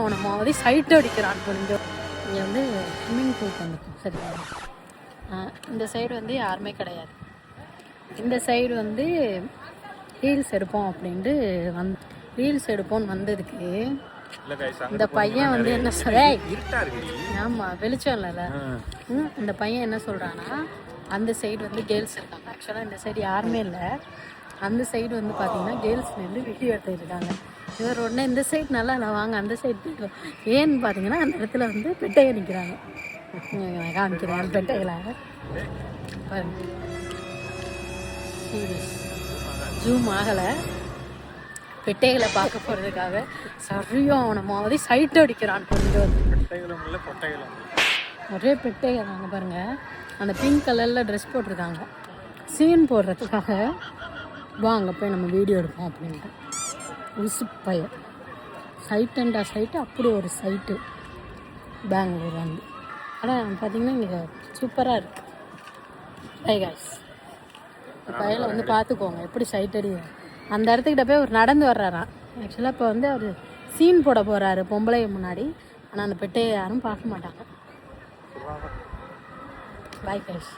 அவனை மாதிரி சைட் அடிக்கிறான். கொஞ்சம் இங்கே வந்து ஸ்விம்மிங் பூல் வந்துருக்கும் சரியா. இந்த சைடு வந்து யாருமே கிடையாது. இந்த சைடு வந்து ரீல்ஸ் எடுப்போம் அப்படின்ட்டு ரீல்ஸ் எடுப்போம்னு வந்ததுக்கு இந்த பையன் வந்து என்ன சொல்ற, ஆமாம் வெளிச்சம் இல்லைல்ல, இந்த பையன் என்ன சொல்கிறான்னா அந்த சைடு வந்து கேர்ள்ஸ் இருக்காங்க. ஆக்சுவலாக இந்த சைடு யாருமே இல்லை. அந்த சைடு வந்து பார்த்தீங்கன்னா கேர்ள்ஸ்லேருந்து வீடியோ எடுத்துருக்காங்க. இவர் உடனே இந்த சைடு நல்லா இல்லை வாங்க அந்த சைடு போய்டும். ஏன்னு பார்த்தீங்கன்னா அந்த இடத்துல வந்து பெட்டையை நிற்கிறாங்க. காமிக்கிறேன் பெட்டைகளை பாருங்க. சீரியஸ் ஜூம் ஆகலை. பெட்டைகளை பார்க்க போகிறதுக்காக சரியும் அவனை மாதிரி சைட் அடிக்கிறான். கொஞ்சம் ஒரே பெட்டைகள் தாங்க பாருங்கள். அந்த பிங்க் கலரில் ட்ரெஸ் போட்டிருக்காங்க. சீன் போடுறதுக்காக வாங்க போய் நம்ம வீடியோ எடுப்போம் அப்படின்ட்டு. உசு பையன் சைட்டுண்டா சைட்டு, அப்படி ஒரு சைட்டு பெங்களூர் வந்து. ஆனால் பார்த்திங்கன்னா இங்கே சூப்பராக இருக்குது. ஹை காய்ஸ், பையனை வந்து பார்த்துக்கோங்க எப்படி சைட் அடி. அந்த இடத்துக்கிட்ட போய் அவர் நடந்து வர்றாராம். ஆக்சுவலாக இப்போ வந்து அவர் சீன் போட போகிறாரு பொம்பளைய முன்னாடி. ஆனால் அந்த பெட்டையை யாரும் பார்க்க மாட்டாங்க. Bye guys.